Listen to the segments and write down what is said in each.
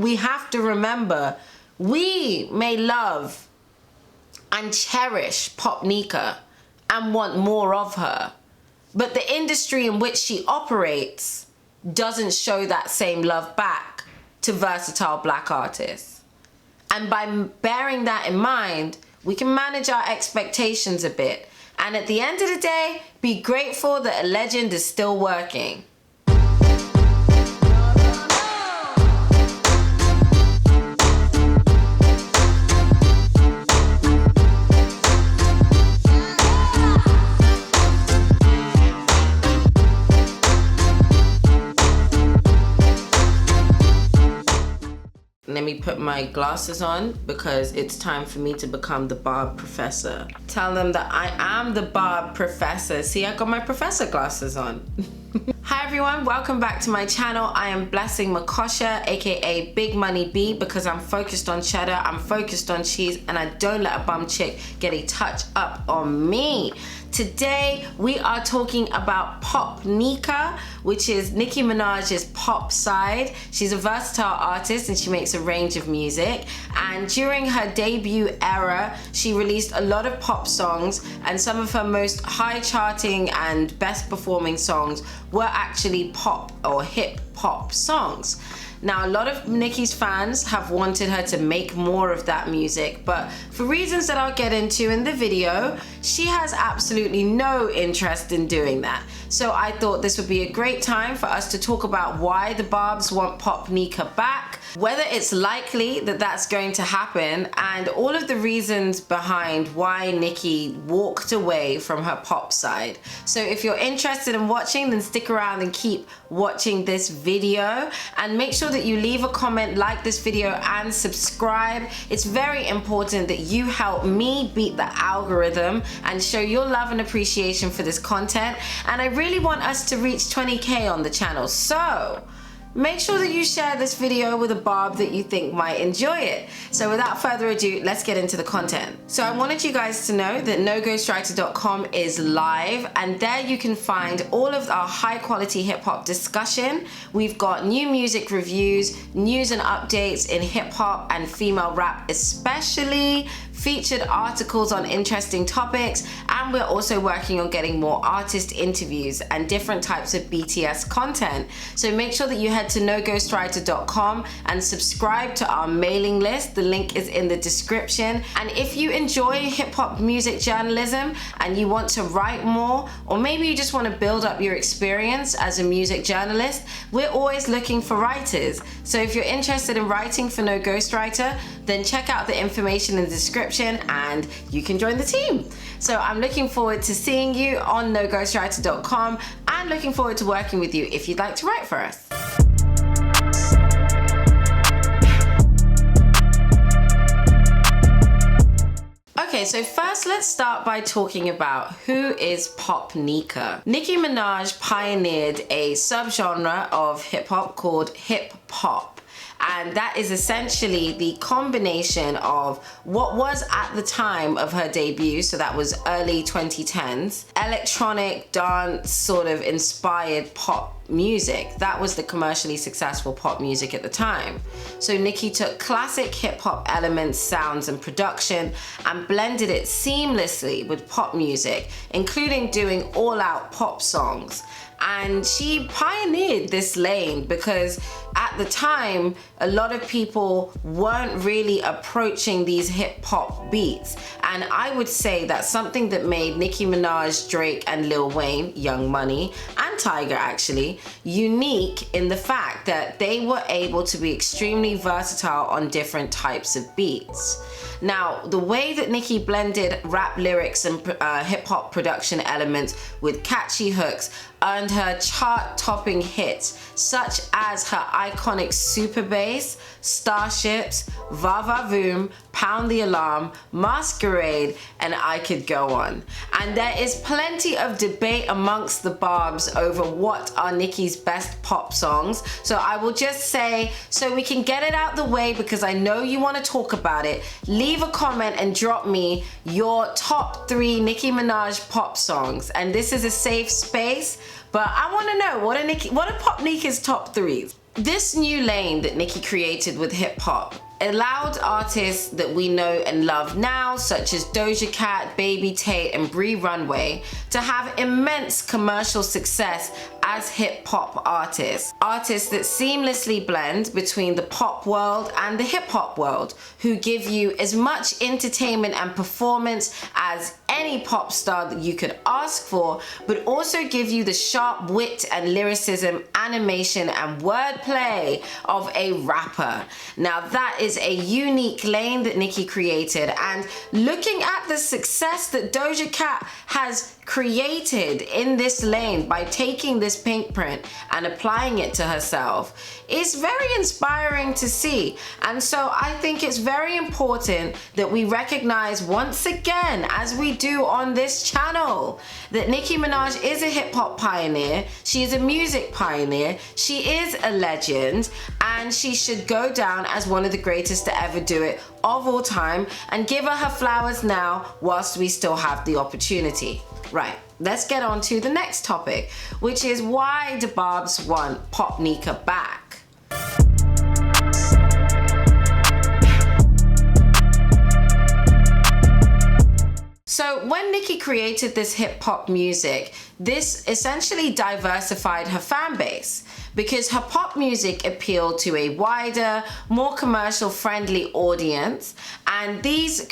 we have to remember, we may love and cherish PopNika and want more of her, but the industry in which she operates doesn't show that same love back to versatile black artists. And by bearing that in mind, we can manage our expectations a bit. And at the end of the day, be grateful that a legend is still working. Let me put my glasses on because it's time for me to become the Barb professor. Tell them that I am the Barb professor. See, I got my professor glasses on. Hi everyone, welcome back to my channel. I am Blessing Makosha, aka Big Money B, because I'm focused on cheddar, I'm focused on cheese, and I don't let a bum chick get a touch up on me. Today we are talking about PopNika, which is Nicki Minaj's pop side. She's a versatile artist and she makes a range of music. And during her debut era, she released a lot of pop songs, and some of her most high charting and best performing songs were actually pop or hip hop songs. Now, a lot of Nicki's fans have wanted her to make more of that music, but for reasons that I'll get into in the video, she has absolutely no interest in doing that. So I thought this would be a great time for us to talk about why the Barbz want PopNika back, whether it's likely that that's going to happen, and all of the reasons behind why Nicki walked away from her pop side. So if you're interested in watching, then stick around and keep watching this video, and make sure that you leave a comment, like this video, and subscribe. It's very important that you help me beat the algorithm and show your love and appreciation for this content, and I really want us to reach 20K on the channel. So make sure that you share this video with a Barb that you think might enjoy it. So without further ado, let's get into the content. So I wanted you guys to know that noghostwriter.com is live, and there you can find all of our high quality hip hop discussion. We've got new music reviews, news and updates in hip hop and female rap especially, featured articles on interesting topics, and we're also working on getting more artist interviews and different types of BTS content. So make sure that you head to noghostwriter.com and subscribe to our mailing list. The link is in the description. And if you enjoy hip-hop music journalism and you want to write more, or maybe you just want to build up your experience as a music journalist, we're always looking for writers. So if you're interested in writing for No Ghostwriter, then check out the information in the description and you can join the team. So I'm looking forward to seeing you on noghostwriter.com and looking forward to working with you if you'd like to write for us. Okay, so first let's start by talking about who is PopNika. Nicki Minaj pioneered a subgenre of hip hop called hip hop. And that is essentially the combination of what was at the time of her debut, so that was early 2010s, electronic dance sort of inspired pop music. That was the commercially successful pop music at the time. So Nicki took classic hip hop elements, sounds, and production and blended it seamlessly with pop music, including doing all-out pop songs. And she pioneered this lane because at the time, a lot of people weren't really approaching these hip hop beats. And I would say that's something that made Nicki Minaj, Drake, and Lil Wayne, Young Money, and Tyga actually, unique in the fact that they were able to be extremely versatile on different types of beats. Now, the way that Nicki blended rap lyrics and hip hop production elements with catchy hooks earned her chart-topping hits, such as her iconic SuperBass, Starships, Va Va Voom, Pound the Alarm, Masquerade, and I could go on. And there is plenty of debate amongst the Barbz over what are Nicki's best pop songs. So I will just say, so we can get it out the way because I know you want to talk about it, leave a comment and drop me your top 3 Nicki Minaj pop songs. And this is a safe space, but I want to know, what are PopNika's top 3s? This new lane that Nicki created with hip hop allowed artists that we know and love now, such as Doja Cat, Baby Tate, and Bree Runway, to have immense commercial success as hip hop artists. Artists that seamlessly blend between the pop world and the hip hop world, who give you as much entertainment and performance as any pop star that you could ask for, but also give you the sharp wit and lyricism, animation, and wordplay of a rapper. Now that is a unique lane that Nicki created, and looking at the success that Doja Cat has created in this lane by taking this pink print and applying it to herself is very inspiring to see. And so I think it's very important that we recognize once again, as we do on this channel, that Nicki Minaj is a hip hop pioneer, she is a music pioneer, she is a legend, and she should go down as one of the greatest to ever do it of all time, and give her flowers now whilst we still have the opportunity. Right, let's get on to the next topic, which is why do Barbz want PopNika back? So when Nicki created this hip hop music, this essentially diversified her fan base, because her pop music appealed to a wider, more commercial friendly audience, and these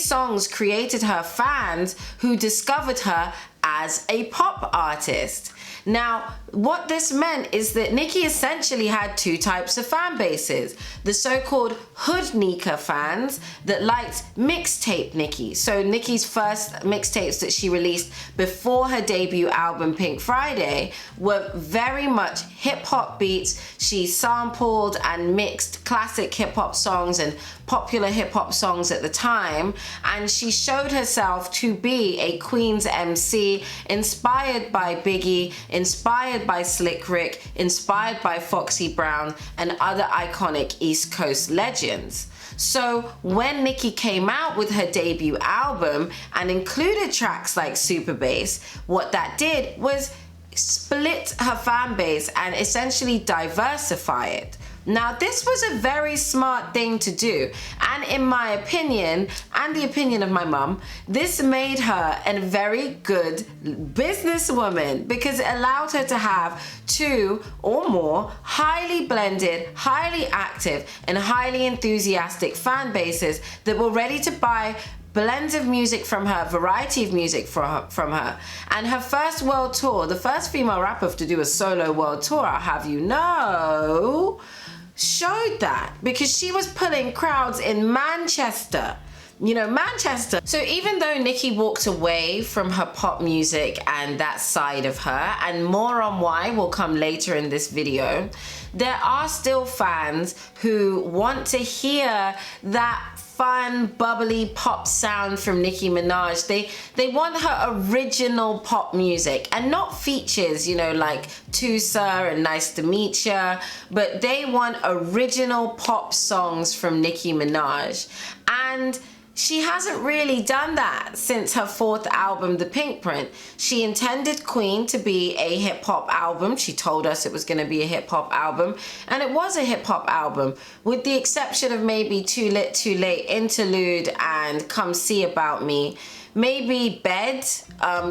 songs created her fans who discovered her as a pop artist. Now, what this meant is that Nicki essentially had two types of fan bases. The so-called Hood Nika fans that liked mixtape Nicki. So Nicki's first mixtapes that she released before her debut album Pink Friday were very much hip-hop beats. She sampled and mixed classic hip-hop songs and popular hip-hop songs at the time, and she showed herself to be a Queen's MC, inspired by Biggie, inspired by Slick Rick, inspired by Foxy Brown and other iconic East Coast legends. So when Nicki came out with her debut album and included tracks like SuperBass, what that did was split her fan base and essentially diversify it. Now, this was a very smart thing to do, and in my opinion, and the opinion of my mum, this made her a very good businesswoman, because it allowed her to have two or more highly blended, highly active, and highly enthusiastic fan bases that were ready to buy blends of music from her, variety of music from her. And her first world tour, the first female rapper to do a solo world tour, I'll have you know, showed that, because she was pulling crowds in Manchester. You know, Manchester. So even though Nicki walked away from her pop music and that side of her, and more on why will come later in this video, there are still fans who want to hear that fun, bubbly pop sound from Nicki Minaj. They want her original pop music and not features, you know, like Tusa and Nice to Meet Ya, but they want original pop songs from Nicki Minaj. And she hasn't really done that since her fourth album, The Pink Print. She intended Queen to be a hip-hop album. She told us it was going to be a hip-hop album, and it was a hip-hop album, with the exception of maybe Too Lit, Too Late, Interlude, and Come See About Me. Maybe Bed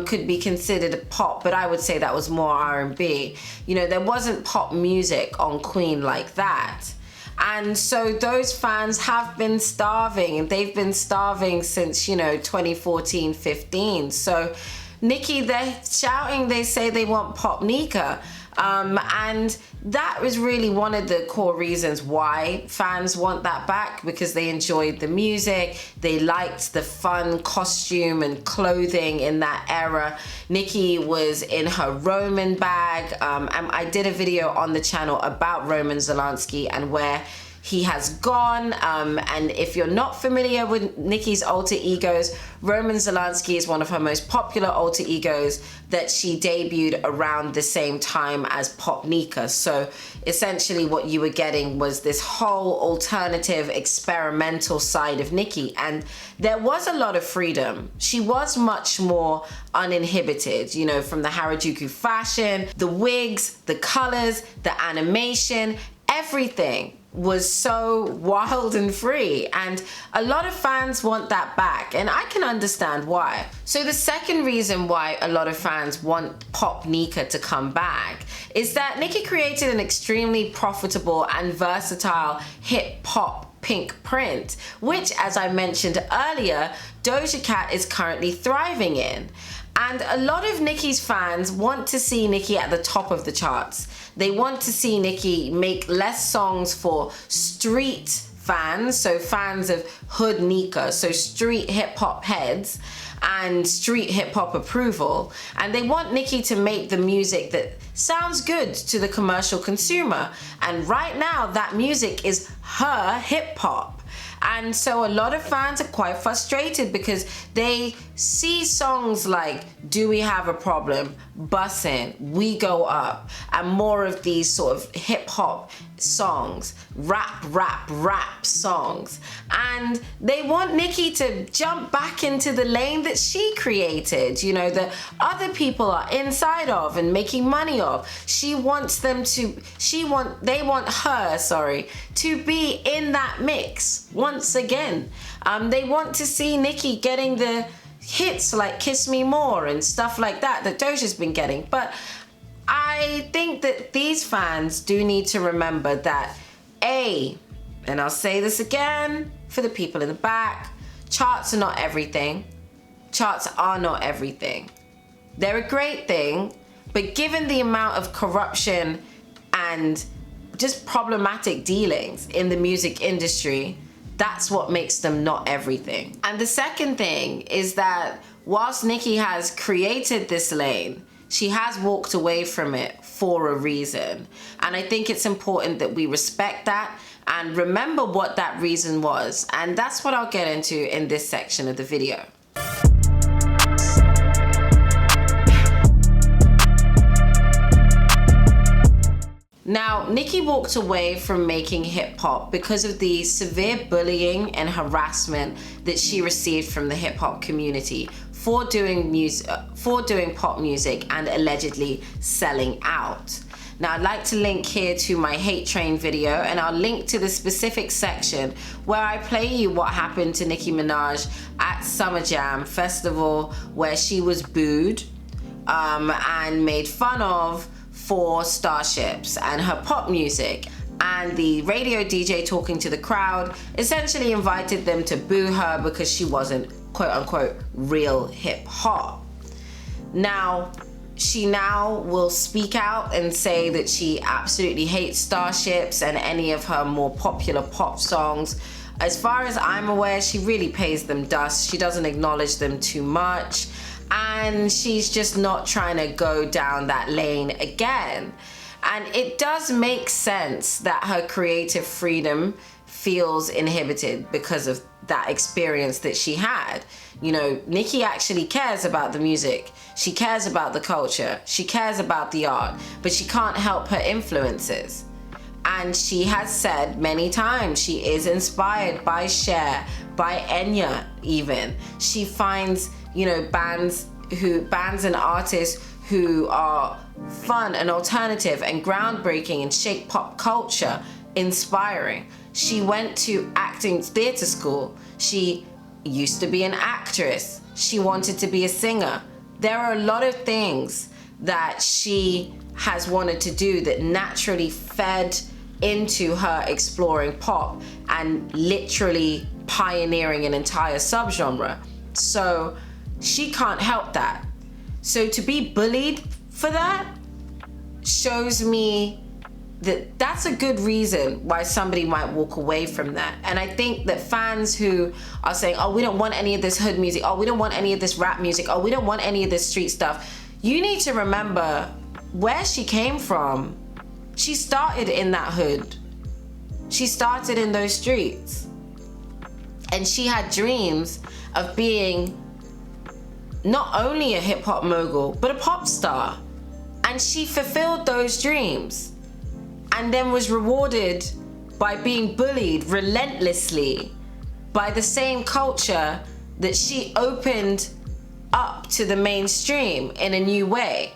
could be considered a pop, but I would say that was more R&B. You know, there wasn't pop music on Queen like that. And so those fans have been starving, and they've been starving since, you know, 2014, 15. So Nicki, they're shouting, they say they want PopNika. And that was really one of the core reasons why fans want that back, because they enjoyed the music, they liked the fun costume and clothing in that era. Nicki was in her Roman bag, and I did a video on the channel about Roman Zelensky and where he has gone. And if you're not familiar with Nicki's alter egos, Roman Zolanski is one of her most popular alter egos that she debuted around the same time as PopNika. So essentially what you were getting was this whole alternative experimental side of Nicki, and there was a lot of freedom. She was much more uninhibited, you know, from the Harajuku fashion, the wigs, the colors, the animation, everything was so wild and free, and a lot of fans want that back, and I can understand why. So the second reason why a lot of fans want PopNika to come back is that Nicki created an extremely profitable and versatile hip-hop pink print, which, as I mentioned earlier, Doja Cat is currently thriving in. And a lot of Nicki's fans want to see Nicki at the top of the charts. They want to see Nicki make less songs for street fans, so fans of Hood Nika, so street hip hop heads and street hip hop approval. And they want Nicki to make the music that sounds good to the commercial consumer. And right now, that music is her hip hop. And so a lot of fans are quite frustrated because they see songs like Do We Have a Problem, Bussin', We Go Up, and more of these sort of hip hop songs, rap songs. And they want Nicki to jump back into the lane that she created, you know, that other people are inside of and making money of. They want her to be in that mix once again. They want to see Nicki getting the hits like Kiss Me More and stuff like that Doja's been getting. But I think that these fans do need to remember that and I'll say this again for the people in the back, charts are not everything. Charts are not everything. They're a great thing, but given the amount of corruption and just problematic dealings in the music industry, that's what makes them not everything. And the second thing is that whilst Nicki has created this lane, she has walked away from it for a reason. And I think it's important that we respect that and remember what that reason was. And that's what I'll get into in this section of the video. Now, Nicki walked away from making hip hop because of the severe bullying and harassment that she received from the hip hop community for doing pop music and allegedly selling out. Now, I'd like to link here to my hate train video, and I'll link to the specific section where I play you what happened to Nicki Minaj at Summer Jam Festival, where she was booed and made fun of for Starships and her pop music. And the radio DJ talking to the crowd essentially invited them to boo her because she wasn't quote unquote real hip hop. Now, she now will speak out and say that she absolutely hates Starships and any of her more popular pop songs. As far as I'm aware, she really pays them dust. She doesn't acknowledge them too much. And she's just not trying to go down that lane again. And it does make sense that her creative freedom feels inhibited because of that experience that she had. You know, Nicki actually cares about the music. She cares about the culture. She cares about the art, but she can't help her influences. And she has said many times she is inspired by Cher, by Enya even. She finds, you know, bands and artists who are fun and alternative and groundbreaking and shape pop culture inspiring. She went to acting theater school. She used to be an actress. She wanted to be a singer. There are a lot of things that she has wanted to do that naturally fed into her exploring pop and literally pioneering an entire subgenre. So she can't help that. So to be bullied for that shows me that that's a good reason why somebody might walk away from that. And I think that fans who are saying, oh, we don't want any of this hood music, oh, we don't want any of this rap music, oh, we don't want any of this street stuff, you need to remember where she came from. She started in that hood. She started in those streets. And she had dreams of being not only a hip hop mogul, but a pop star. And she fulfilled those dreams and then was rewarded by being bullied relentlessly by the same culture that she opened up to the mainstream in a new way.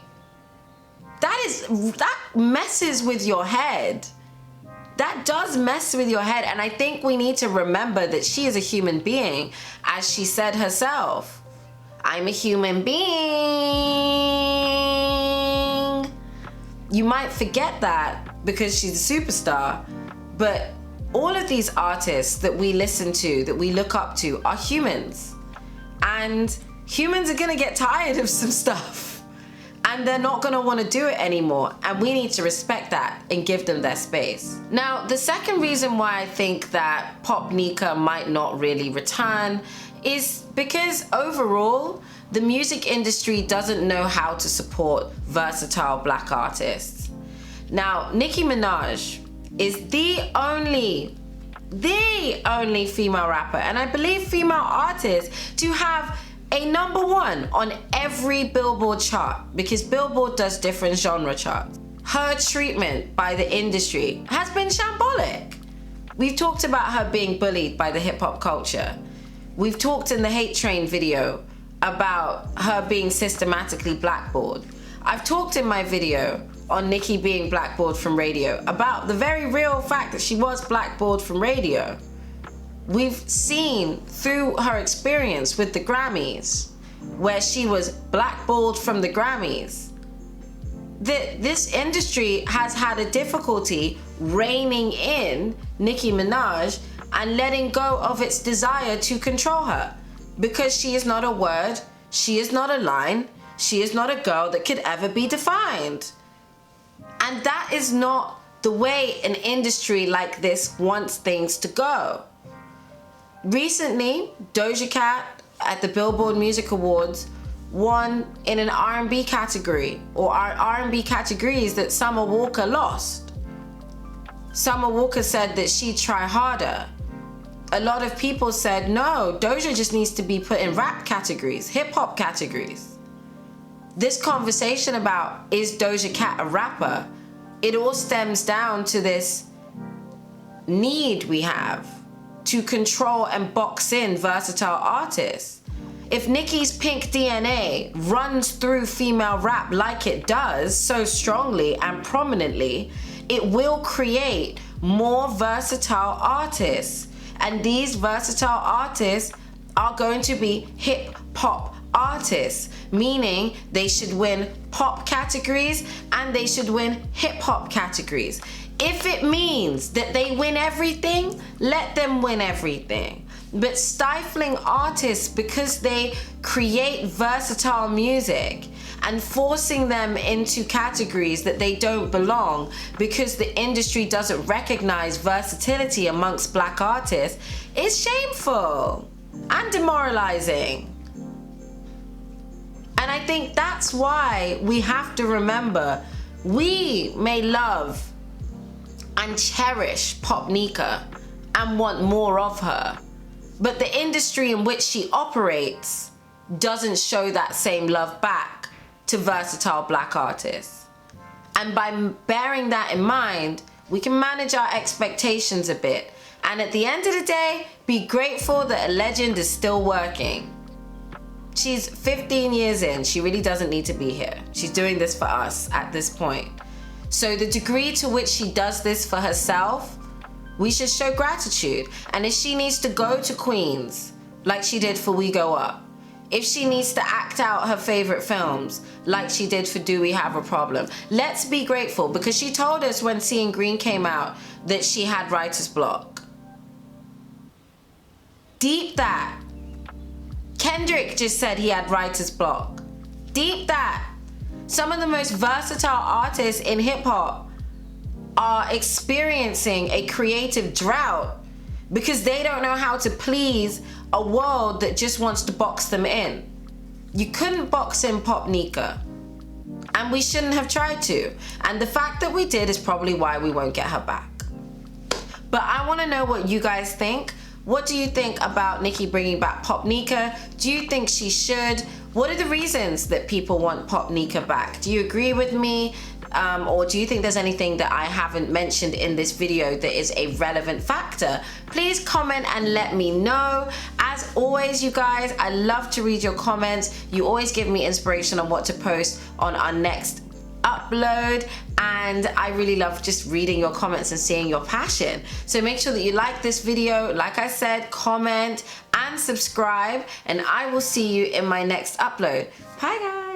That messes with your head. That does mess with your head. And I think we need to remember that she is a human being. As she said herself, I'm a human being. You might forget that because she's a superstar, but all of these artists that we listen to, that we look up to, are humans. And humans are gonna get tired of some stuff. And they're not gonna wanna do it anymore. And we need to respect that and give them their space. Now, the second reason why I think that PopNika might not really return is because overall, the music industry doesn't know how to support versatile black artists. Now, Nicki Minaj is the only female rapper, and I believe female artist, to have a #1 on every Billboard chart, because Billboard does different genre charts. Her treatment by the industry has been shambolic. We've talked about her being bullied by the hip hop culture. We've talked in the Hate Train video about her being systematically blackballed. I've talked in my video on Nicki being blackballed from radio about the very real fact that she was blackballed from radio. We've seen through her experience with the Grammys, where she was blackballed from the Grammys, that this industry has had a difficulty reining in Nicki Minaj and letting go of its desire to control her, because she is not a word, she is not a line, she is not a girl that could ever be defined. And that is not the way an industry like this wants things to go. Recently, Doja Cat at the Billboard Music Awards won in an R&B category, or R&B categories that Summer Walker lost. Summer Walker said that she'd try harder. A lot of people said, no, Doja just needs to be put in rap categories, hip hop categories. This conversation about, is Doja Cat a rapper? It all stems down to this need we have to control and box in versatile artists. If Nicki's pink DNA runs through female rap like it does so strongly and prominently, it will create more versatile artists. And these versatile artists are going to be hip hop artists, meaning they should win pop categories and they should win hip hop categories. If it means that they win everything, let them win everything. But stifling artists because they create versatile music and forcing them into categories that they don't belong because the industry doesn't recognize versatility amongst black artists is shameful and demoralizing. And I think that's why we have to remember, we may love and cherish PopNika and want more of her, but the industry in which she operates doesn't show that same love back to versatile black artists. And by bearing that in mind, we can manage our expectations a bit. And at the end of the day, be grateful that a legend is still working. She's 15 years in, she really doesn't need to be here. She's doing this for us at this point. So the degree to which she does this for herself, we should show gratitude. And if she needs to go to Queens, like she did for We Go Up, if she needs to act out her favorite films, like she did for Do We Have a Problem, let's be grateful, because she told us when Seeing Green came out that she had writer's block. Deep that. Kendrick just said he had writer's block. Deep that. Some of the most versatile artists in hip hop are experiencing a creative drought because they don't know how to please a world that just wants to box them in. You couldn't box in PopNika, and we shouldn't have tried to. And the fact that we did is probably why we won't get her back. But I want to know what you guys think. What do you think about Nicki bringing back PopNika? Do you think she should? What are the reasons that people want PopNika back? Do you agree with me? Or do you think there's anything that I haven't mentioned in this video that is a relevant factor? Please comment and let me know. As always, you guys, I love to read your comments. You always give me inspiration on what to post on our next upload, and I really love just reading your comments and seeing your passion. So make sure that you like this video, like I said, comment and subscribe, and I will see you in my next upload. Bye guys.